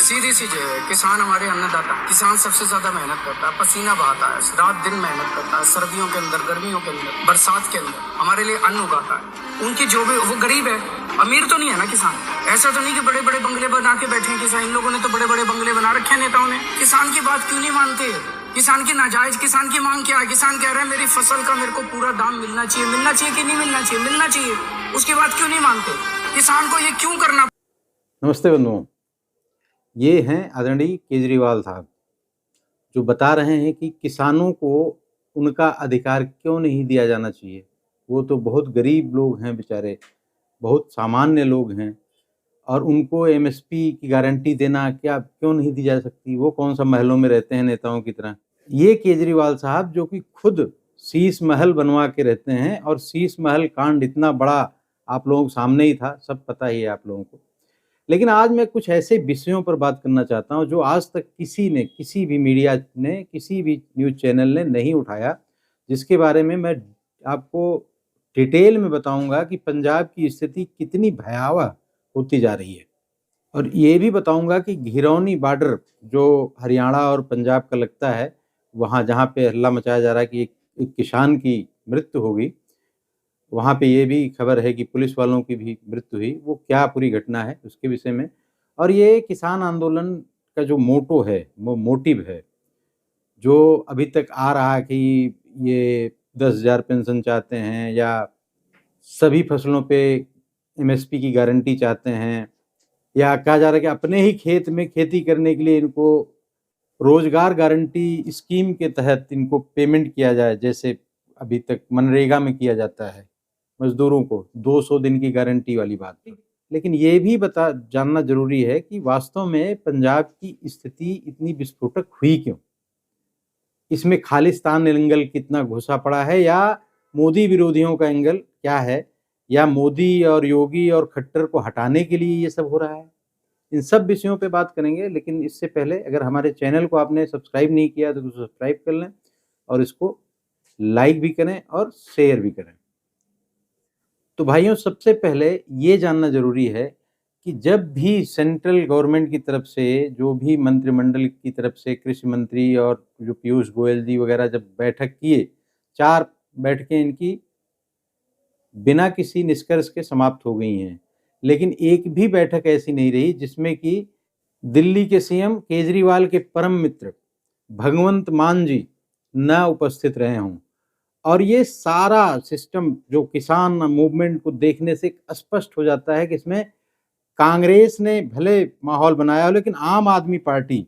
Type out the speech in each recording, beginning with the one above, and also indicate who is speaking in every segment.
Speaker 1: सीधी सी जो है, किसान हमारे अन्नदाता, किसान सबसे ज्यादा मेहनत करता है, पसीना बहाता है, रात दिन मेहनत करता है, सर्दियों के अंदर, गर्मियों के अंदर, बरसात के अंदर हमारे लिए अन्न उगाता है। उनकी जो भी, वो गरीब है, अमीर तो नहीं है ना किसान। ऐसा तो नहीं कि बड़े बड़े बंगले बना के बैठे हैं किसान। इन लोगों ने तो बड़े बड़े बंगले बना रखे हैं नेताओं ने। किसान की बात क्यों नहीं मानते? किसान की नाजायज, किसान की मांग क्या है? किसान कह रहे हैं मेरी फसल का मेरे को पूरा दाम मिलना चाहिए। मिलना चाहिए कि नहीं मिलना चाहिए? मिलना चाहिए। उसकी बात क्यों नहीं मानते? किसान को ये क्यों करना?
Speaker 2: नमस्ते बंधुओं, ये हैं आदरणीय केजरीवाल साहब, जो बता रहे हैं कि किसानों को उनका अधिकार क्यों नहीं दिया जाना चाहिए। वो तो बहुत गरीब लोग हैं बेचारे, बहुत सामान्य लोग हैं, और उनको एमएसपी की गारंटी देना क्या क्यों नहीं दी जा सकती? वो कौन सा महलों में रहते हैं नेताओं की तरह? ये केजरीवाल साहब जो कि खुद शीश महल बनवा के रहते हैं, और शीश महल कांड इतना बड़ा आप लोगों के सामने ही था, सब पता ही है आप लोगों को। लेकिन आज मैं कुछ ऐसे विषयों पर बात करना चाहता हूं जो आज तक किसी ने, किसी भी मीडिया ने, किसी भी न्यूज़ चैनल ने नहीं उठाया, जिसके बारे में मैं आपको डिटेल में बताऊंगा कि पंजाब की स्थिति कितनी भयावह होती जा रही है। और ये भी बताऊंगा कि घिरौनी बॉर्डर जो हरियाणा और पंजाब का लगता है, वहाँ जहाँ पे हल्ला मचाया जा रहा है कि एक किसान की मृत्यु होगी, वहाँ पे ये भी खबर है कि पुलिस वालों की भी मृत्यु हुई। वो क्या पूरी घटना है उसके विषय में, और ये किसान आंदोलन का जो मोटो है, वो मोटिव है, जो अभी तक आ रहा है कि ये 10,000 पेंशन चाहते हैं, या सभी फसलों पे एमएसपी की गारंटी चाहते हैं, या कहा जा रहा है कि अपने ही खेत में खेती करने के लिए इनको रोजगार गारंटी स्कीम के तहत इनको पेमेंट किया जाए, जैसे अभी तक मनरेगा में किया जाता है मजदूरों को 200 दिन की गारंटी वाली बात। लेकिन ये भी जानना जरूरी है कि वास्तव में पंजाब की स्थिति इतनी विस्फोटक हुई क्यों? इसमें खालिस्तान एंगल कितना घुसा पड़ा है, या मोदी विरोधियों का एंगल क्या है, या मोदी और योगी और खट्टर को हटाने के लिए ये सब हो रहा है? इन सब विषयों पे बात करेंगे। लेकिन इससे पहले अगर हमारे चैनल को आपने सब्सक्राइब नहीं किया तो सब्सक्राइब कर लें, और इसको लाइक भी करें और शेयर भी करें। तो भाइयों, सबसे पहले ये जानना जरूरी है कि जब भी सेंट्रल गवर्नमेंट की तरफ से, जो भी मंत्रिमंडल की तरफ से, कृषि मंत्री और जो पीयूष गोयल जी वगैरह जब बैठक किए, 4 बैठकें इनकी बिना किसी निष्कर्ष के समाप्त हो गई हैं। लेकिन एक भी बैठक ऐसी नहीं रही जिसमें कि दिल्ली के सीएम केजरीवाल के परम मित्र भगवंत मान जी न उपस्थित रहे हों। और ये सारा सिस्टम जो किसान मूवमेंट को देखने से स्पष्ट हो जाता है कि इसमें कांग्रेस ने भले माहौल बनाया हो, लेकिन आम आदमी पार्टी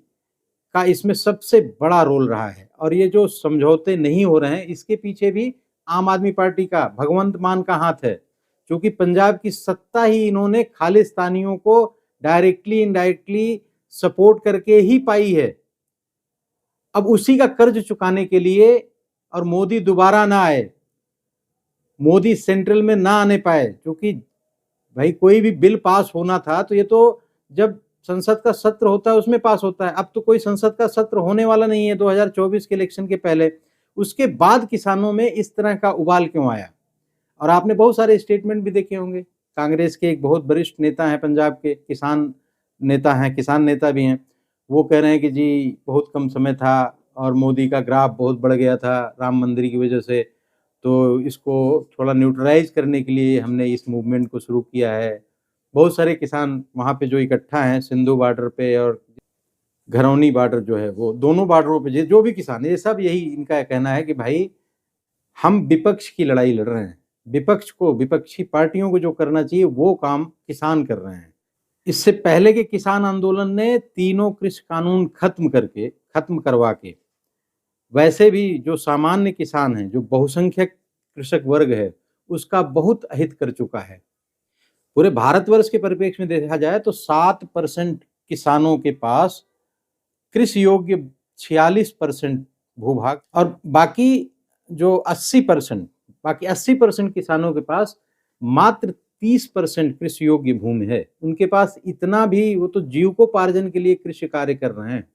Speaker 2: का इसमें सबसे बड़ा रोल रहा है। और ये जो समझौते नहीं हो रहे हैं, इसके पीछे भी आम आदमी पार्टी का, भगवंत मान का हाथ है, क्योंकि पंजाब की सत्ता ही इन्होंने खालिस्तानियों को डायरेक्टली इनडायरेक्टली सपोर्ट करके ही पाई है। अब उसी का कर्ज चुकाने के लिए, और मोदी दोबारा ना आए, मोदी सेंट्रल में ना आने पाए, क्योंकि भाई कोई भी बिल पास होना था तो ये तो जब संसद का सत्र होता है उसमें पास होता है। अब तो कोई संसद का सत्र होने वाला नहीं है 2024 के इलेक्शन के पहले। उसके बाद किसानों में इस तरह का उबाल क्यों आया? और आपने बहुत सारे स्टेटमेंट भी देखे होंगे। कांग्रेस के एक बहुत वरिष्ठ नेता हैं, पंजाब के किसान नेता हैं, किसान नेता भी हैं, वो कह रहे हैं कि जी बहुत कम समय था और मोदी का ग्राफ बहुत बढ़ गया था राम मंदिर की वजह से, तो इसको थोड़ा न्यूट्रलाइज करने के लिए हमने इस मूवमेंट को शुरू किया है। बहुत सारे किसान वहाँ पे जो इकट्ठा हैं, सिंधु बॉर्डर पे और घरौनी बॉर्डर जो है, वो दोनों बॉर्डरों पे जो भी किसान, ये सब यही इनका कहना है कि भाई हम विपक्ष की लड़ाई लड़ रहे हैं, विपक्ष को, विपक्षी पार्टियों को जो करना चाहिए वो काम किसान कर रहे हैं। इससे पहले के किसान आंदोलन ने तीनों कृषि कानून खत्म करवा के, वैसे भी जो सामान्य किसान हैं, जो बहुसंख्यक कृषक वर्ग है, उसका बहुत अहित कर चुका है। पूरे भारतवर्ष के परिप्रेक्ष्य में देखा जाए तो 7% किसानों के पास कृषि योग्य 46% भूभाग, और बाकी जो 80% किसानों के पास मात्र 30% कृषि योग्य भूमि है। उनके पास इतना भी, वो तो जीविकोपार्जन के लिए कृषि कार्य कर रहे हैं,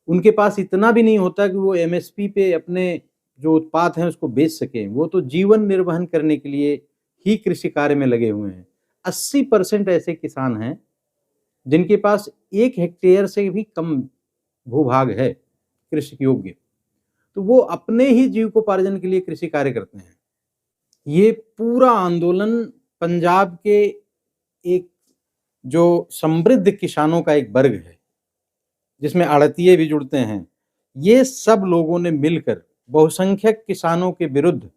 Speaker 2: उनके पास इतना भी नहीं होता कि वो एमएसपी पे अपने जो उत्पाद हैं उसको बेच सकें। वो तो जीवन निर्वहन करने के लिए ही कृषि कार्य में लगे हुए हैं। 80% ऐसे किसान हैं जिनके पास 1 हेक्टेयर से भी कम भूभाग है कृषि योग्य, तो वो अपने ही जीविकोपार्जन के लिए कृषि कार्य करते हैं। ये पूरा आंदोलन पंजाब के एक जो समृद्ध किसानों का एक वर्ग है, जिसमें आड़तिए भी जुड़ते हैं, ये सब लोगों ने मिलकर बहुसंख्यक किसानों के विरुद्ध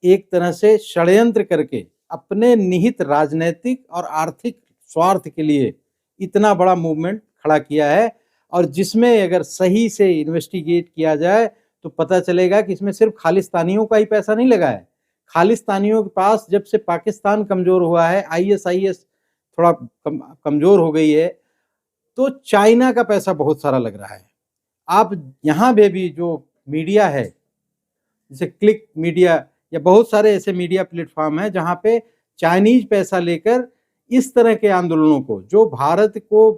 Speaker 2: एक तरह से षड्यंत्र करके अपने निहित राजनीतिक और आर्थिक स्वार्थ के लिए इतना बड़ा मूवमेंट खड़ा किया है, और जिसमें अगर सही से इन्वेस्टिगेट किया जाए तो पता चलेगा कि इसमें सिर्फ खालिस्तानियों का ही पैसा नहीं लगा है। खालिस्तानियों के पास जब से पाकिस्तान कमजोर हुआ है, आईएसआईएस थोड़ा कमजोर हो गई है, तो चाइना का पैसा बहुत सारा लग रहा है। आप यहाँ भी जो मीडिया है, जैसे क्लिक मीडिया या बहुत सारे ऐसे मीडिया प्लेटफॉर्म हैं जहाँ पे चाइनीज पैसा लेकर इस तरह के आंदोलनों को, जो भारत को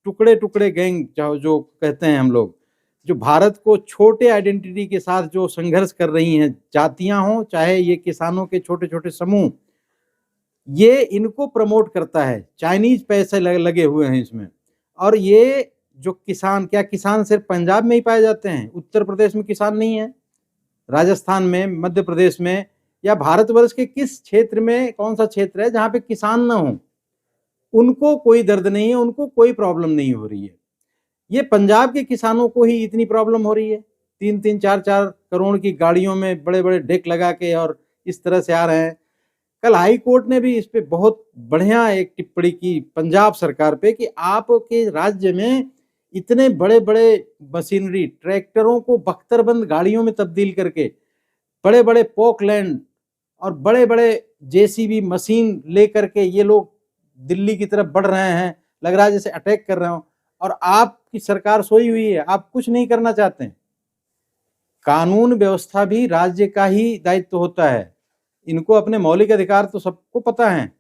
Speaker 2: टुकड़े टुकड़े गैंग जो कहते हैं हम लोग, जो भारत को छोटे आइडेंटिटी के साथ जो संघर्ष कर रही हैं, जातियां हों चाहे ये किसानों के छोटे छोटे समूह, ये इनको प्रमोट करता है। चाइनीज पैसे लगे हुए हैं इसमें। और ये जो किसान, क्या किसान सिर्फ पंजाब में ही पाए जाते हैं? उत्तर प्रदेश में किसान नहीं है? राजस्थान में, मध्य प्रदेश में, या भारतवर्ष के किस क्षेत्र में, कौन सा क्षेत्र है जहाँ पे किसान ना हो? उनको कोई दर्द नहीं है, उनको कोई प्रॉब्लम नहीं हो रही है। ये पंजाब के किसानों को ही इतनी प्रॉब्लम हो रही है। 3-3, 4-4 करोड़ की गाड़ियों में बड़े बड़े डेक लगा के और इस तरह से आ रहे हैं। कल हाई कोर्ट ने भी इस पे बहुत बढ़िया एक टिप्पणी की पंजाब सरकार पे कि आपके राज्य में इतने बड़े बड़े मशीनरी, ट्रैक्टरों को बख्तरबंद गाड़ियों में तब्दील करके, बड़े बड़े पोकलैंड और बड़े बड़े जेसीबी मशीन लेकर के ये लोग दिल्ली की तरफ बढ़ रहे हैं, लग रहा है जैसे अटैक कर रहे हो, और आपकी सरकार सोई हुई है, आप कुछ नहीं करना चाहते हैं। कानून व्यवस्था भी राज्य का ही दायित्व होता है। इनको अपने मौलिक अधिकार तो सबको पता है,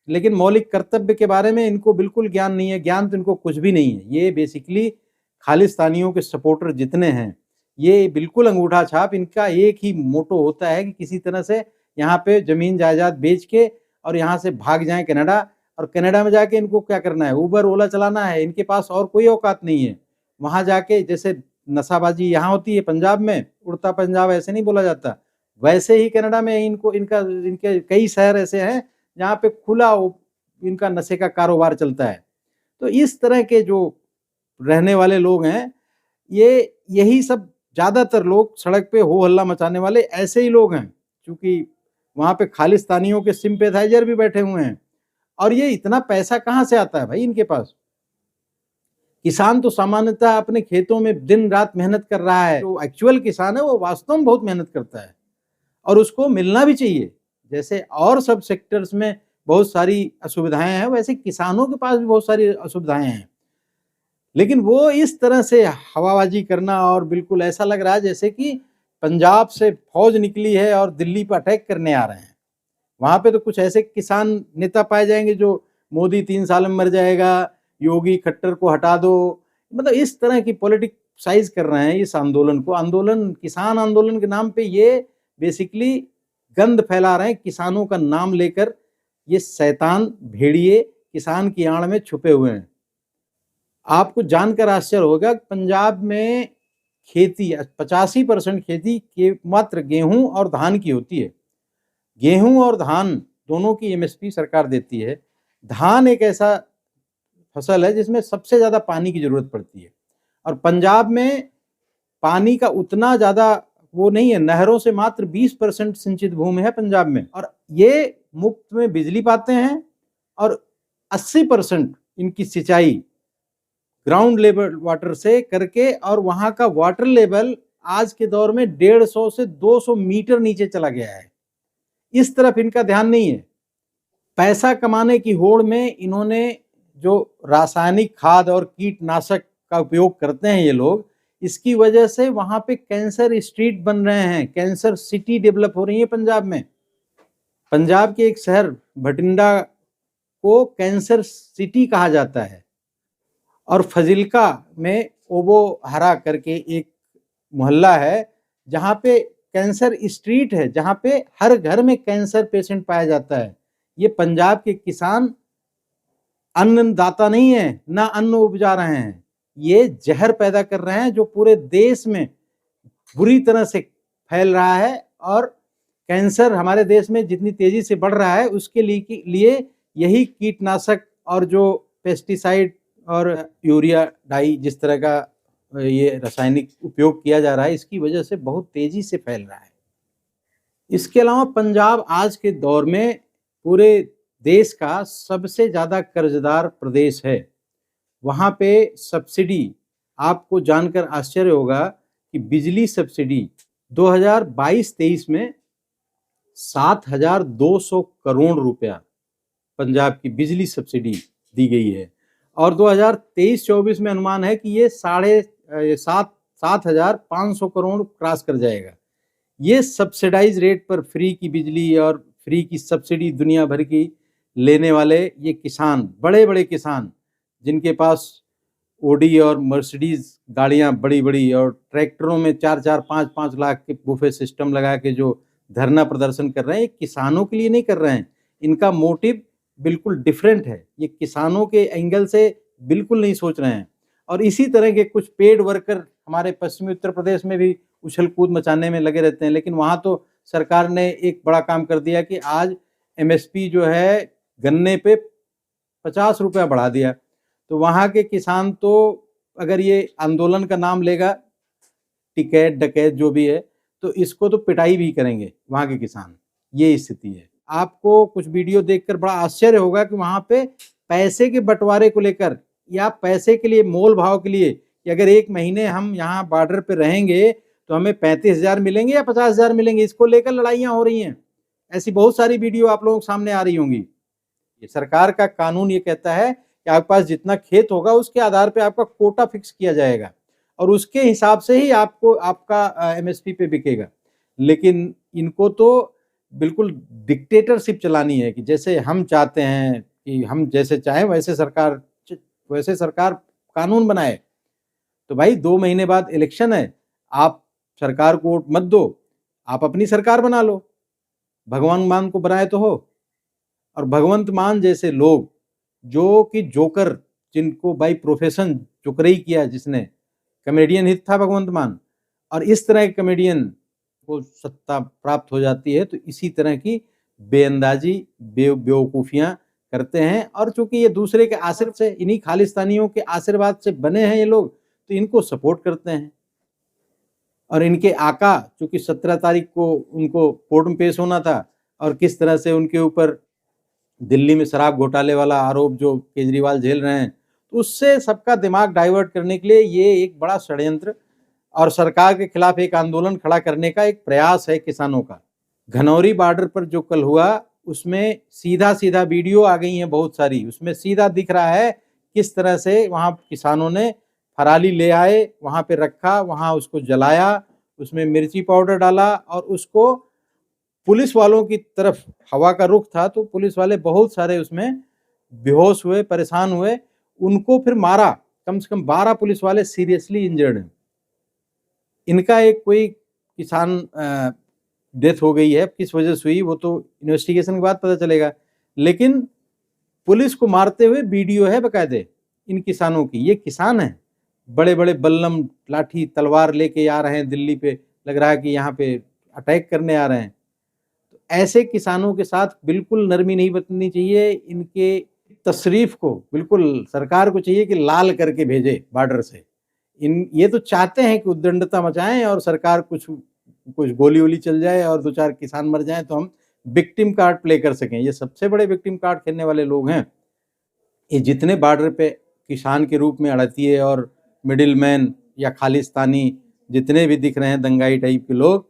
Speaker 2: लेकिन मौलिक कर्तव्य के बारे में इनको बिल्कुल ज्ञान नहीं है। ज्ञान तो इनको कुछ भी नहीं है। ये बेसिकली खालिस्तानियों के सपोर्टर जितने हैं, ये बिल्कुल अंगूठा छाप, इनका एक ही मोटो होता है कि किसी तरह से यहाँ पे जमीन जायदाद बेच के और यहाँ से भाग जाएं कनाडा, और कनाडा में जाके इनको क्या करना है? उबर ओला चलाना है। इनके पास और कोई औकात नहीं है। वहाँ जाके जैसे नशाबाजी यहाँ होती है पंजाब में, उड़ता पंजाब ऐसे नहीं बोला जाता, वैसे ही कनाडा में इनके कई शहर ऐसे हैं जहाँ पे खुला इनका नशे का कारोबार चलता है। तो इस तरह के जो रहने वाले लोग हैं, ये यही सब ज्यादातर लोग सड़क पे हो हल्ला मचाने वाले ऐसे ही लोग हैं, क्योंकि वहाँ पे खालिस्तानियों के सिंपैथाइजर भी बैठे हुए हैं। और ये इतना पैसा कहाँ से आता है भाई इनके पास? किसान तो सामान्यतः अपने खेतों में दिन रात मेहनत कर रहा है। जो एक्चुअल किसान है वो वास्तव में बहुत मेहनत करता है, और उसको मिलना भी चाहिए। जैसे और सब सेक्टर्स में बहुत सारी असुविधाएं हैं, वैसे किसानों के पास भी बहुत सारी असुविधाएं हैं। लेकिन वो इस तरह से हवाबाजी करना, और बिल्कुल ऐसा लग रहा है जैसे कि पंजाब से फौज निकली है और दिल्ली पर अटैक करने आ रहे हैं। वहां पे तो कुछ ऐसे किसान नेता पाए जाएंगे जो मोदी 3 साल में मर जाएगा, योगी खट्टर को हटा दो, मतलब इस तरह की पॉलिटिक्साइज कर रहे हैं इस आंदोलन को। आंदोलन, किसान आंदोलन के नाम पे ये बेसिकली गंद फैला रहे हैं। किसानों का नाम लेकर ये शैतान भेड़िए किसान की आड़ में छुपे हुए हैं। आपको जानकर आश्चर्य होगा, पंजाब में खेती 85% खेती के मात्र गेहूं और धान की होती है। गेहूं और धान दोनों की एमएसपी सरकार देती है। धान एक ऐसा फसल है जिसमें सबसे ज्यादा पानी की जरूरत पड़ती है, और पंजाब में पानी का उतना ज्यादा वो नहीं है। नहरों से मात्र 20% सिंचित भूमि है पंजाब में, और ये मुफ्त में बिजली पाते हैं, और 80% इनकी सिंचाई ग्राउंड लेवल वाटर से करके, और वहां का वाटर लेवल आज के दौर में 150 से 200 मीटर नीचे चला गया है। इस तरफ इनका ध्यान नहीं है। पैसा कमाने की होड़ में इन्होंने जो रासायनिक खाद और कीटनाशक का उपयोग करते हैं ये लोग, इसकी वजह से वहां पे कैंसर स्ट्रीट बन रहे हैं, कैंसर सिटी डेवलप हो रही है पंजाब में। पंजाब के एक शहर भटिंडा को कैंसर सिटी कहा जाता है, और फजिल्का में ओबो हरा करके एक मोहल्ला है जहाँ पे कैंसर स्ट्रीट है, जहाँ पे हर घर में कैंसर पेशेंट पाया जाता है। ये पंजाब के किसान अन्नदाता नहीं है, ना अन्न उपजा रहे हैं, ये जहर पैदा कर रहे हैं जो पूरे देश में बुरी तरह से फैल रहा है। और कैंसर हमारे देश में जितनी तेजी से बढ़ रहा है उसके लिए यही कीटनाशक और जो पेस्टिसाइड और यूरिया डाई जिस तरह का ये रासायनिक उपयोग किया जा रहा है, इसकी वजह से बहुत तेजी से फैल रहा है। इसके अलावा पंजाब आज के दौर में पूरे देश का सबसे ज़्यादा कर्जदार प्रदेश है। वहाँ पे सब्सिडी, आपको जानकर आश्चर्य होगा कि बिजली सब्सिडी 2022-23 में 7,200 करोड़ रुपया पंजाब की बिजली सब्सिडी दी गई है। और 2023-24 में अनुमान है कि ये 7,500 करोड़ क्रॉस कर जाएगा। ये सब्सिडाइज रेट पर फ्री की बिजली और फ्री की सब्सिडी दुनिया भर की लेने वाले ये किसान, बड़े बड़े किसान जिनके पास ओडी और मर्सिडीज गाड़ियां बड़ी बड़ी और ट्रैक्टरों में 4-4, 5-5 लाख के बूफे सिस्टम लगा के जो धरना प्रदर्शन कर रहे हैं, ये किसानों के लिए नहीं कर रहे हैं। इनका मोटिव बिल्कुल डिफरेंट है, ये किसानों के एंगल से बिल्कुल नहीं सोच रहे हैं। और इसी तरह के कुछ पेड वर्कर हमारे पश्चिमी उत्तर प्रदेश में भी उछल कूद मचाने में लगे रहते हैं, लेकिन वहाँ तो सरकार ने एक बड़ा काम कर दिया कि आज एमएसपी जो है गन्ने पे 50 रुपया बढ़ा दिया। तो वहाँ के किसान तो अगर ये आंदोलन का नाम लेगा, टिकैत डकैत जो भी है, तो इसको तो पिटाई भी करेंगे वहाँ के किसान। ये स्थिति है। आपको कुछ वीडियो देखकर बड़ा आश्चर्य होगा कि वहाँ पे पैसे के बंटवारे को लेकर या पैसे के लिए, मोल भाव के लिए कि अगर एक महीने हम यहाँ बॉर्डर पे रहेंगे तो हमें 35,000 मिलेंगे या 50,000 मिलेंगे, इसको लेकर लड़ाइयाँ हो रही हैं। ऐसी बहुत सारी वीडियो आप लोगों के सामने आ रही होंगी। ये सरकार का कानून ये कहता है कि आपके पास जितना खेत होगा उसके आधार पे आपका कोटा फिक्स किया जाएगा और उसके हिसाब से ही आपको आपका एमएसपी पे बिकेगा। लेकिन इनको तो बिल्कुल डिक्टेटरशिप चलानी है कि जैसे हम चाहते हैं कि हम जैसे चाहें वैसे सरकार कानून बनाए। तो भाई 2 महीने बाद इलेक्शन है, आप सरकार को वोट मत दो, आप अपनी सरकार बना लो। भगवान मान को बनाए तो हो। और भगवंत मान जैसे लोग जो कि जोकर, जिनको बाई प्रोफेशन चुकरई किया, जिसने कॉमेडियन हिट था भगवंत मान, और इस तरह के कॉमेडियन को सत्ता प्राप्त हो जाती है तो इसी तरह की बेअंदाजी बेवकूफियां करते हैं। और चूंकि ये दूसरे के आशीर्वाद से, इन्हीं खालिस्तानियों के आशीर्वाद से बने हैं ये लोग, तो इनको सपोर्ट करते हैं। और इनके आका, चूंकि 17 तारीख को उनको कोर्ट में पेश होना था और किस तरह से उनके ऊपर दिल्ली में शराब घोटाले वाला आरोप जो केजरीवाल झेल रहे हैं, तो उससे सबका दिमाग डाइवर्ट करने के लिए ये एक बड़ा षड्यंत्र और सरकार के खिलाफ एक आंदोलन खड़ा करने का एक प्रयास है किसानों का। घनौरी बॉर्डर पर जो कल हुआ उसमें सीधा सीधा वीडियो आ गई हैं बहुत सारी, उसमें सीधा दिख रहा है किस तरह से वहाँ किसानों ने पराली ले आए, वहाँ पे रखा, वहाँ उसको जलाया, उसमें मिर्ची पाउडर डाला और उसको पुलिस वालों की तरफ हवा का रुख था तो पुलिस वाले बहुत सारे उसमें बेहोश हुए, परेशान हुए, उनको फिर मारा। कम से कम 12 पुलिस वाले सीरियसली इंजर्ड हैं। इनका एक कोई किसान डेथ हो गई है, किस वजह से हुई वो तो इन्वेस्टिगेशन के बाद पता चलेगा, लेकिन पुलिस को मारते हुए वीडियो है बकायदे इन किसानों की। ये किसान हैं, बड़े बड़े बल्लम, लाठी, तलवार लेके आ रहे हैं दिल्ली पे, लग रहा है कि यहाँ पे अटैक करने आ रहे हैं। तो ऐसे किसानों के साथ बिल्कुल नरमी नहीं बरतनी चाहिए। इनके तशरीफ को बिल्कुल सरकार को चाहिए कि लाल करके भेजे बॉर्डर से। ये तो चाहते हैं कि उद्दंडता मचाएं और सरकार कुछ गोली वोली चल जाए और 2-4 किसान मर जाएं तो हम विक्टिम कार्ड प्ले कर सकें। ये सबसे बड़े विक्टिम कार्ड खेलने वाले लोग हैं। ये जितने बॉर्डर पे किसान के रूप में अड़तिए और मिडिलमैन या खालिस्तानी जितने भी दिख रहे हैं दंगाई टाइप के लोग,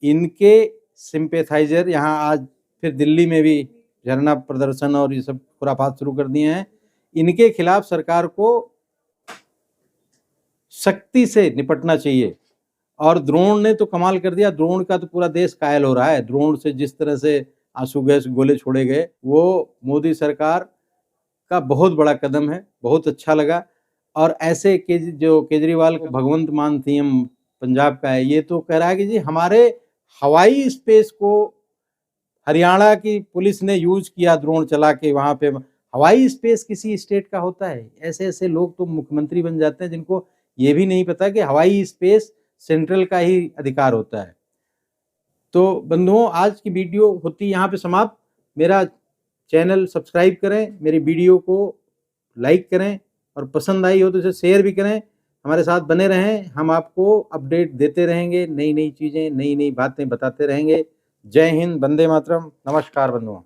Speaker 2: इनके सिंपैथाइजर यहाँ आज फिर दिल्ली में भी धरना प्रदर्शन और ये सब खुराफात शुरू कर दिए हैं। इनके खिलाफ सरकार को सख्ती से निपटना चाहिए। और ड्रोन ने तो कमाल कर दिया, ड्रोन का तो पूरा देश कायल हो रहा है। ड्रोन से जिस तरह से आंसू गैस गोले छोड़े गए, वो मोदी सरकार का बहुत बड़ा कदम है, बहुत अच्छा लगा। और ऐसे जो केजरीवाल भगवंत मान सीएम पंजाब का है, ये तो कह रहा है कि जी हमारे हवाई स्पेस को हरियाणा की पुलिस ने यूज किया, ड्रोन चला के वहाँ पे हवाई स्पेस किसी स्टेट का होता है? ऐसे ऐसे लोग तो मुख्यमंत्री बन जाते हैं जिनको ये भी नहीं पता कि हवाई स्पेस सेंट्रल का ही अधिकार होता है। तो बंधुओं, आज की वीडियो होती यहाँ पे समाप्त। मेरा चैनल सब्सक्राइब करें, मेरी वीडियो को लाइक करें और पसंद आई हो तो इसे शेयर भी करें। हमारे साथ बने रहें, हम आपको अपडेट देते रहेंगे, नई नई चीज़ें, नई नई बातें बताते रहेंगे। जय हिंद, वंदे मातरम, नमस्कार बंधुओं।